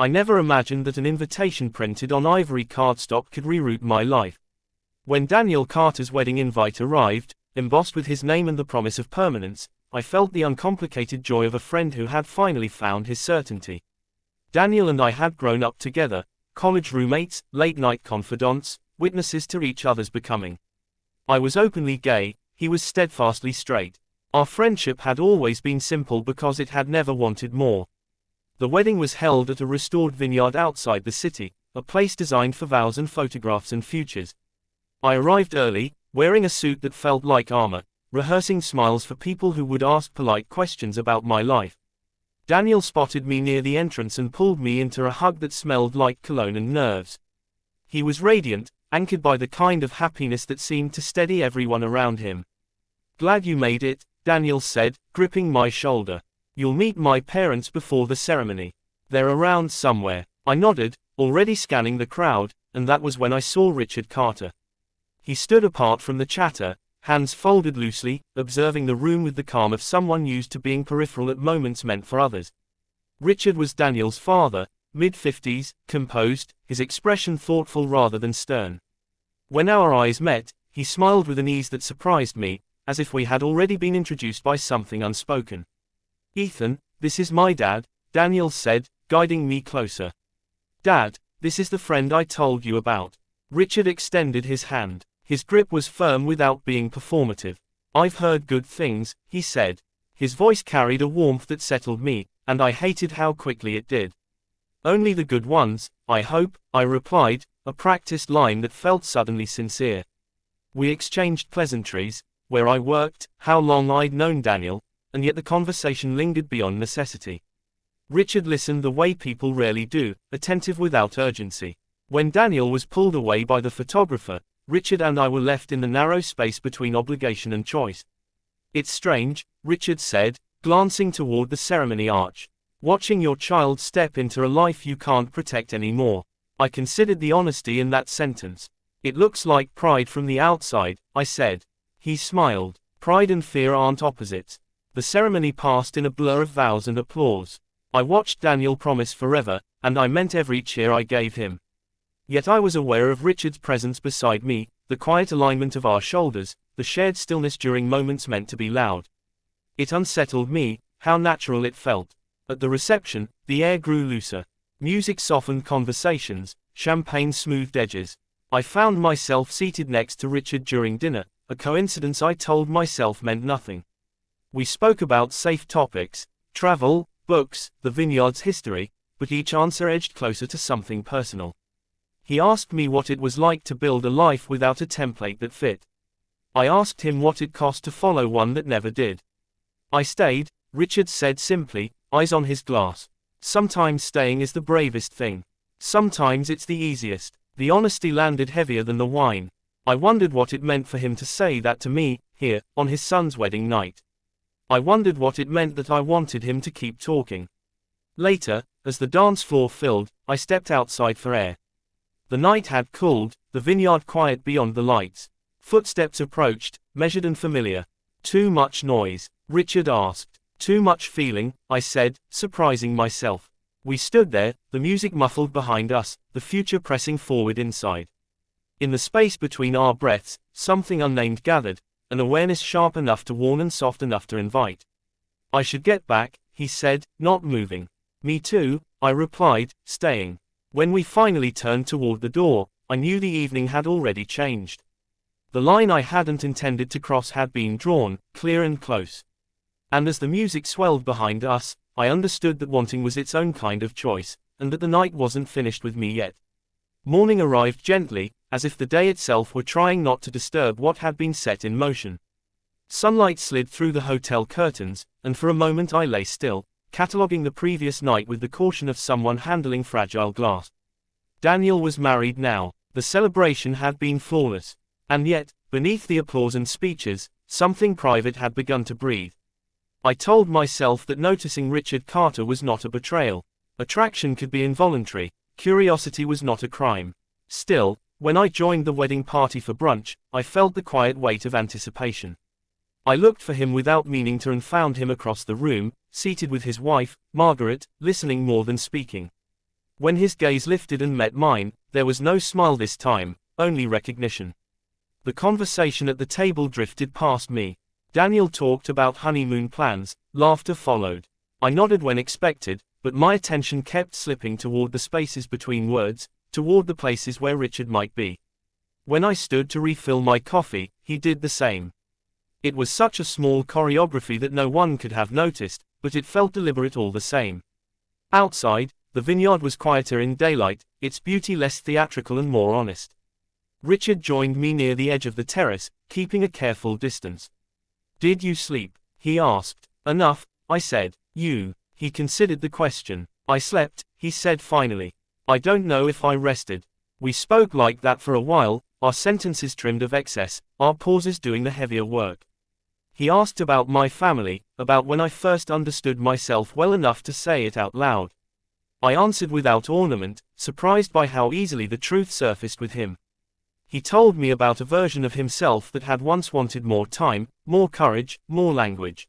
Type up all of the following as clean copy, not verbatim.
I never imagined that an invitation printed on ivory cardstock could reroute my life. When Daniel Carter's wedding invite arrived, embossed with his name and the promise of permanence, I felt the uncomplicated joy of a friend who had finally found his certainty. Daniel and I had grown up together, college roommates, late-night confidants, witnesses to each other's becoming. I was openly gay, he was steadfastly straight. Our friendship had always been simple because it had never wanted more. The wedding was held at a restored vineyard outside the city, a place designed for vows and photographs and futures. I arrived early, wearing a suit that felt like armor, rehearsing smiles for people who would ask polite questions about my life. Daniel spotted me near the entrance and pulled me into a hug that smelled like cologne and nerves. He was radiant, anchored by the kind of happiness that seemed to steady everyone around him. "Glad you made it," Daniel said, gripping my shoulder. "You'll meet my parents before the ceremony. They're around somewhere." I nodded, already scanning the crowd, and that was when I saw Richard Carter. He stood apart from the chatter, hands folded loosely, observing the room with the calm of someone used to being peripheral at moments meant for others. Richard was Daniel's father, mid-50s, composed, his expression thoughtful rather than stern. When our eyes met, he smiled with an ease that surprised me, as if we had already been introduced by something unspoken. "Ethan, this is my dad," Daniel said, guiding me closer. "Dad, this is the friend I told you about." Richard extended his hand. His grip was firm without being performative. "I've heard good things," he said. His voice carried a warmth that settled me, and I hated how quickly it did. "Only the good ones, I hope," I replied, a practiced line that felt suddenly sincere. We exchanged pleasantries, where I worked, how long I'd known Daniel, and yet the conversation lingered beyond necessity. Richard listened the way people rarely do, attentive without urgency. When Daniel was pulled away by the photographer, Richard and I were left in the narrow space between obligation and choice. "It's strange," Richard said, glancing toward the ceremony arch. "Watching your child step into a life you can't protect anymore." I considered the honesty in that sentence. "It looks like pride from the outside," I said. He smiled. "Pride and fear aren't opposites." The ceremony passed in a blur of vows and applause. I watched Daniel promise forever, and I meant every cheer I gave him. Yet I was aware of Richard's presence beside me, the quiet alignment of our shoulders, the shared stillness during moments meant to be loud. It unsettled me, how natural it felt. At the reception, the air grew looser. Music softened conversations, champagne smoothed edges. I found myself seated next to Richard during dinner, a coincidence I told myself meant nothing. We spoke about safe topics, travel, books, the vineyard's history, but each answer edged closer to something personal. He asked me what it was like to build a life without a template that fit. I asked him what it cost to follow one that never did. "I stayed," Richard said simply, eyes on his glass. "Sometimes staying is the bravest thing. Sometimes it's the easiest." The honesty landed heavier than the wine. I wondered what it meant for him to say that to me, here, on his son's wedding night. I wondered what it meant that I wanted him to keep talking. Later, as the dance floor filled, I stepped outside for air. The night had cooled, the vineyard quiet beyond the lights. Footsteps approached, measured and familiar. "Too much noise?" Richard asked. "Too much feeling," I said, surprising myself. We stood there, the music muffled behind us, the future pressing forward inside. In the space between our breaths, something unnamed gathered, an awareness sharp enough to warn and soft enough to invite. "I should get back," he said, not moving. "Me too," I replied, staying. When we finally turned toward the door, I knew the evening had already changed. The line I hadn't intended to cross had been drawn, clear and close. And as the music swelled behind us, I understood that wanting was its own kind of choice, and that the night wasn't finished with me yet. Morning arrived gently, as if the day itself were trying not to disturb what had been set in motion. Sunlight slid through the hotel curtains, and for a moment I lay still, cataloguing the previous night with the caution of someone handling fragile glass. Daniel was married now. The celebration had been flawless. And yet, beneath the applause and speeches, something private had begun to breathe. I told myself that noticing Richard Carter was not a betrayal. Attraction could be involuntary. Curiosity was not a crime. Still, when I joined the wedding party for brunch, I felt the quiet weight of anticipation. I looked for him without meaning to and found him across the room, seated with his wife, Margaret, listening more than speaking. When his gaze lifted and met mine, there was no smile this time, only recognition. The conversation at the table drifted past me. Daniel talked about honeymoon plans, laughter followed. I nodded when expected, but my attention kept slipping toward the spaces between words, toward the places where Richard might be. When I stood to refill my coffee, he did the same. It was such a small choreography that no one could have noticed, but it felt deliberate all the same. Outside, the vineyard was quieter in daylight, its beauty less theatrical and more honest. Richard joined me near the edge of the terrace, keeping a careful distance. "Did you sleep?" he asked. "Enough," I said. "You." He considered the question. "I slept," he said finally. "I don't know if I rested." We spoke like that for a while, our sentences trimmed of excess, our pauses doing the heavier work. He asked about my family, about when I first understood myself well enough to say it out loud. I answered without ornament, surprised by how easily the truth surfaced with him. He told me about a version of himself that had once wanted more time, more courage, more language.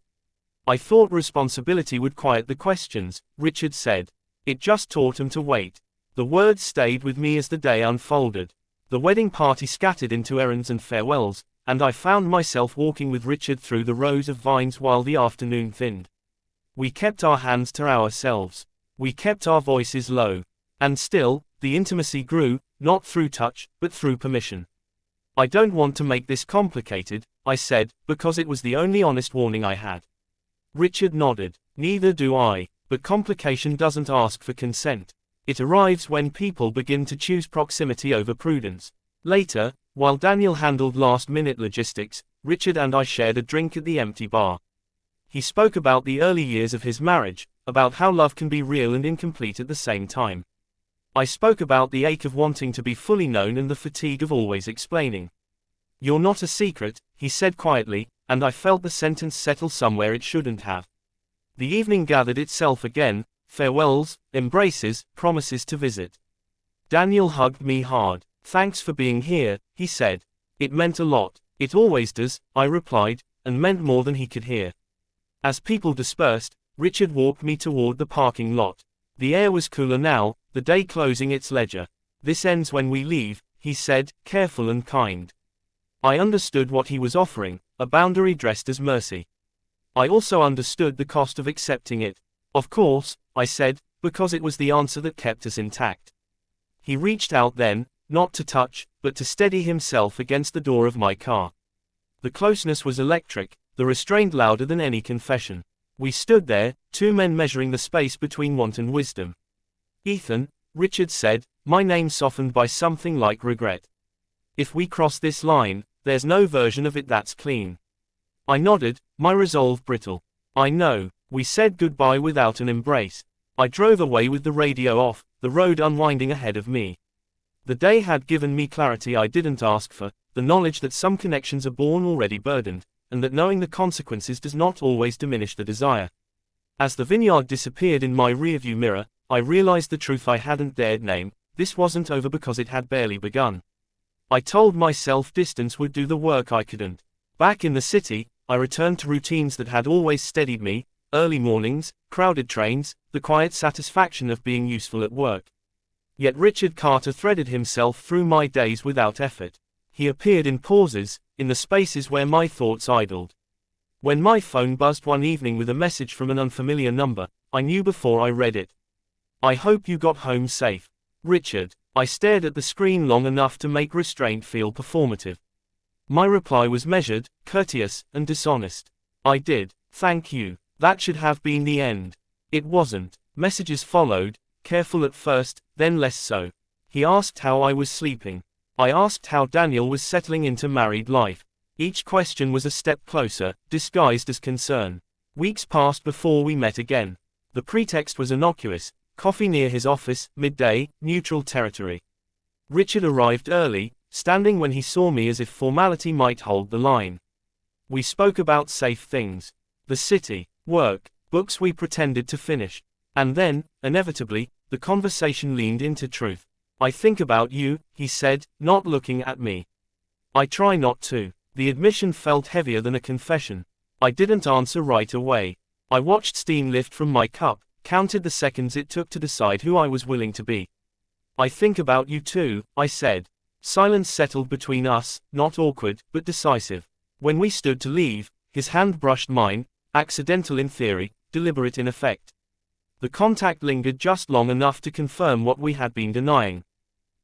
"I thought responsibility would quiet the questions," Richard said. "It just taught him to wait." The words stayed with me as the day unfolded. The wedding party scattered into errands and farewells, and I found myself walking with Richard through the rows of vines while the afternoon thinned. We kept our hands to ourselves. We kept our voices low. And still, the intimacy grew, not through touch, but through permission. "I don't want to make this complicated," I said, because it was the only honest warning I had. Richard nodded. "Neither do I, but complication doesn't ask for consent. It arrives when people begin to choose proximity over prudence." Later, while Daniel handled last-minute logistics, Richard and I shared a drink at the empty bar. He spoke about the early years of his marriage, about how love can be real and incomplete at the same time. I spoke about the ache of wanting to be fully known and the fatigue of always explaining. "You're not a secret," he said quietly, and I felt the sentence settle somewhere it shouldn't have. The evening gathered itself again, farewells, embraces, promises to visit. Daniel hugged me hard. "Thanks for being here," he said. "It meant a lot." "It always does," I replied, and meant more than he could hear. As people dispersed, Richard walked me toward the parking lot. The air was cooler now, the day closing its ledger. "This ends when we leave," he said, careful and kind. I understood what he was offering, a boundary dressed as mercy. I also understood the cost of accepting it. "Of course," I said, because it was the answer that kept us intact. He reached out then, not to touch, but to steady himself against the door of my car. The closeness was electric, the restraint louder than any confession. We stood there, two men measuring the space between want and wisdom. "Ethan," Richard said, my name softened by something like regret. "If we cross this line, there's no version of it that's clean." I nodded, my resolve brittle. "I know." We said goodbye without an embrace. I drove away with the radio off, the road unwinding ahead of me. The day had given me clarity I didn't ask for, the knowledge that some connections are born already burdened, and that knowing the consequences does not always diminish the desire. As the vineyard disappeared in my rearview mirror, I realized the truth I hadn't dared name: this wasn't over because it had barely begun. I told myself distance would do the work I couldn't. Back in the city, I returned to routines that had always steadied me: early mornings, crowded trains, the quiet satisfaction of being useful at work. Yet Richard Carter threaded himself through my days without effort. He appeared in pauses, in the spaces where my thoughts idled. When my phone buzzed one evening with a message from an unfamiliar number, I knew before I read it. "I hope you got home safe, Richard." I stared at the screen long enough to make restraint feel performative. My reply was measured, courteous, and dishonest. "I did. Thank you." That should have been the end. It wasn't. Messages followed, careful at first, then less so. He asked how I was sleeping. I asked how Daniel was settling into married life. Each question was a step closer, disguised as concern. Weeks passed before we met again. The pretext was innocuous: coffee near his office, midday, neutral territory. Richard arrived early, standing when he saw me as if formality might hold the line. We spoke about safe things: the city, work, books we pretended to finish. And then, inevitably, the conversation leaned into truth. "I think about you," he said, not looking at me. "I try not to." The admission felt heavier than a confession. I didn't answer right away. I watched steam lift from my cup, counted the seconds it took to decide who I was willing to be. I think about you too, I said. Silence settled between us, not awkward, but decisive. When we stood to leave, his hand brushed mine, accidental in theory, deliberate in effect. The contact lingered just long enough to confirm what we had been denying.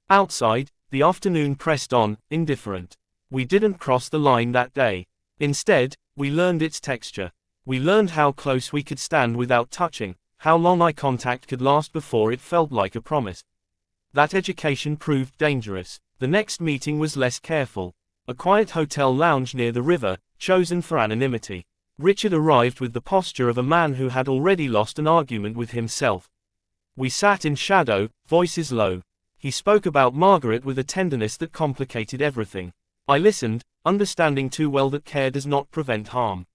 Outside, the afternoon pressed on, indifferent. We didn't cross the line that day. Instead, we learned its texture. We learned how close we could stand without touching, how long eye contact could last before it felt like a promise. That education proved dangerous. The next meeting was less careful. A quiet hotel lounge near the river, chosen for anonymity. Richard arrived with the posture of a man who had already lost an argument with himself. We sat in shadow, voices low. He spoke about Margaret with a tenderness that complicated everything. I listened, understanding too well that care does not prevent harm.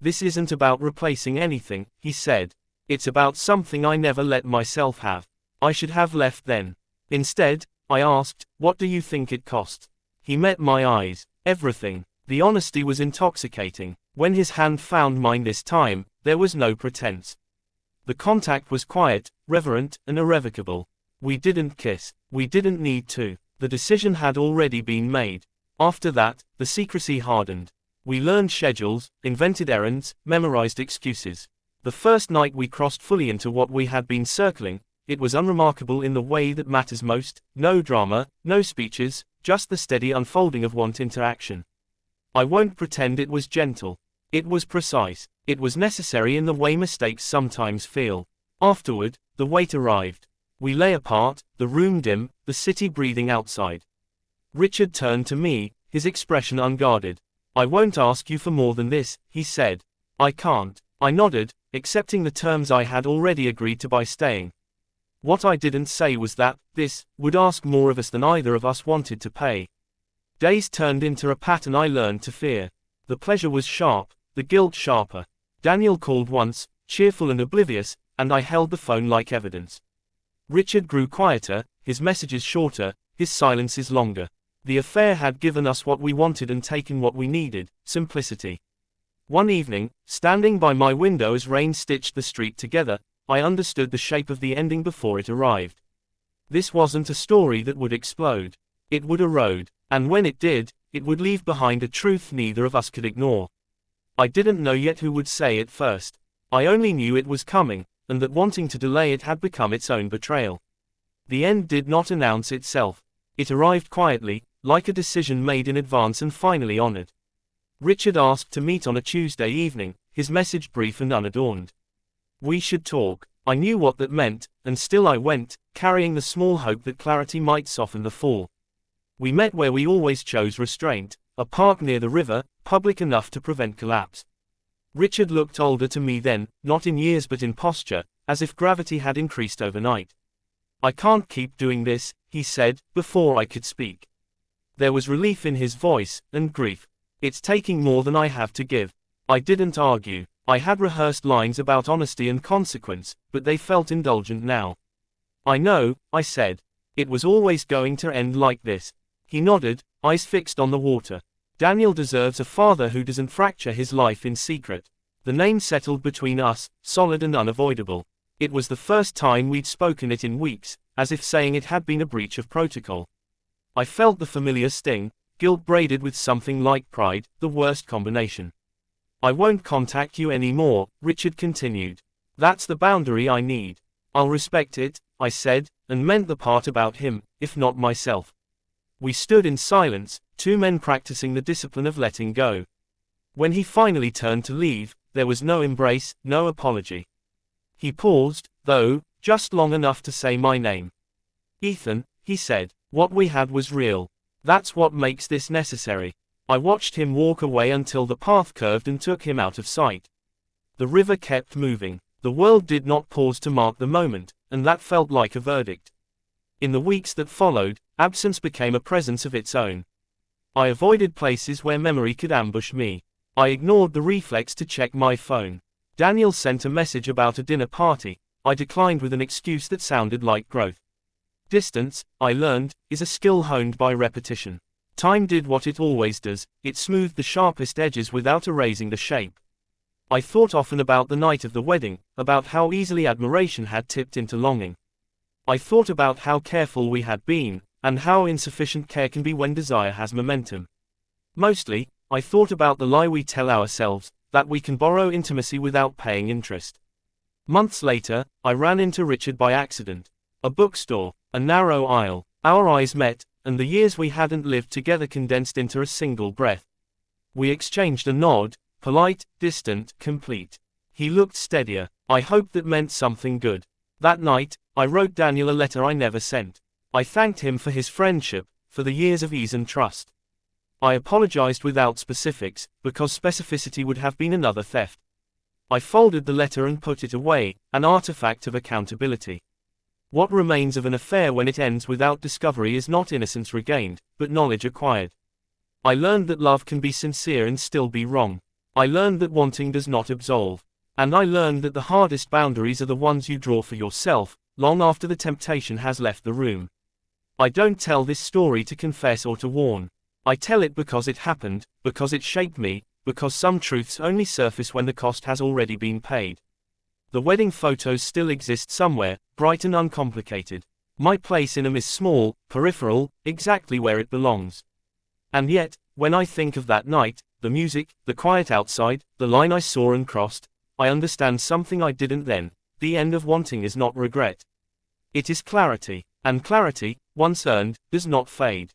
This isn't about replacing anything, he said. It's about something I never let myself have. I should have left then. Instead, I asked, what do you think it cost? He met my eyes. Everything. The honesty was intoxicating. When his hand found mine this time, there was no pretense. The contact was quiet, reverent, and irrevocable. We didn't kiss. We didn't need to. The decision had already been made. After that, the secrecy hardened. We learned schedules, invented errands, memorized excuses. The first night we crossed fully into what we had been circling. It was unremarkable in the way that matters most, no drama, no speeches, just the steady unfolding of want interaction. I won't pretend it was gentle. It was precise. It was necessary in the way mistakes sometimes feel. Afterward, the wait arrived. We lay apart, the room dim, the city breathing outside. Richard turned to me, his expression unguarded. I won't ask you for more than this, he said. I can't. I nodded, accepting the terms I had already agreed to by staying. What I didn't say was that, this, would ask more of us than either of us wanted to pay. Days turned into a pattern I learned to fear. The pleasure was sharp, the guilt sharper. Daniel called once, cheerful and oblivious, and I held the phone like evidence. Richard grew quieter, his messages shorter, his silences longer. The affair had given us what we wanted and taken what we needed, simplicity. One evening, standing by my window as rain stitched the street together, I understood the shape of the ending before it arrived. This wasn't a story that would explode. It would erode, and when it did, it would leave behind a truth neither of us could ignore. I didn't know yet who would say it first. I only knew it was coming, and that wanting to delay it had become its own betrayal. The end did not announce itself. It arrived quietly, like a decision made in advance and finally honored. Richard asked to meet on a Tuesday evening, his message brief and unadorned. We should talk. I knew what that meant, and still I went, carrying the small hope that clarity might soften the fall. We met where we always chose restraint, a park near the river, public enough to prevent collapse. Richard looked older to me then, not in years but in posture, as if gravity had increased overnight. I can't keep doing this, he said, before I could speak. There was relief in his voice, and grief. It's taking more than I have to give. I didn't argue. I had rehearsed lines about honesty and consequence, but they felt indulgent now. I know, I said. It was always going to end like this. He nodded, eyes fixed on the water. Daniel deserves a father who doesn't fracture his life in secret. The name settled between us, solid and unavoidable. It was the first time we'd spoken it in weeks, as if saying it had been a breach of protocol. I felt the familiar sting, guilt braided with something like pride, the worst combination. I won't contact you anymore, Richard continued. That's the boundary I need. I'll respect it, I said, and meant the part about him, if not myself. We stood in silence, two men practicing the discipline of letting go. When he finally turned to leave, there was no embrace, no apology. He paused, though, just long enough to say my name. Ethan, he said, what we had was real. That's what makes this necessary. I watched him walk away until the path curved and took him out of sight. The river kept moving. The world did not pause to mark the moment, and that felt like a verdict. In the weeks that followed, absence became a presence of its own. I avoided places where memory could ambush me. I ignored the reflex to check my phone. Daniel sent a message about a dinner party. I declined with an excuse that sounded like growth. Distance, I learned, is a skill honed by repetition. Time did what it always does, it smoothed the sharpest edges without erasing the shape. I thought often about the night of the wedding, about how easily admiration had tipped into longing. I thought about how careful we had been, and how insufficient care can be when desire has momentum. Mostly, I thought about the lie we tell ourselves, that we can borrow intimacy without paying interest. Months later, I ran into Richard by accident. A bookstore, a narrow aisle. Our eyes met, and the years we hadn't lived together condensed into a single breath. We exchanged a nod, polite, distant, complete. He looked steadier. I hoped that meant something good. That night, I wrote Daniel a letter I never sent. I thanked him for his friendship, for the years of ease and trust. I apologized without specifics, because specificity would have been another theft. I folded the letter and put it away, an artifact of accountability. What remains of an affair when it ends without discovery is not innocence regained, but knowledge acquired. I learned that love can be sincere and still be wrong. I learned that wanting does not absolve. And I learned that the hardest boundaries are the ones you draw for yourself, long after the temptation has left the room. I don't tell this story to confess or to warn. I tell it because it happened, because it shaped me, because some truths only surface when the cost has already been paid. The wedding photos still exist somewhere, bright and uncomplicated. My place in them is small, peripheral, exactly where it belongs. And yet, when I think of that night, the music, the quiet outside, the line I saw and crossed, I understand something I didn't then. The end of wanting is not regret. It is clarity, and clarity, once earned, does not fade.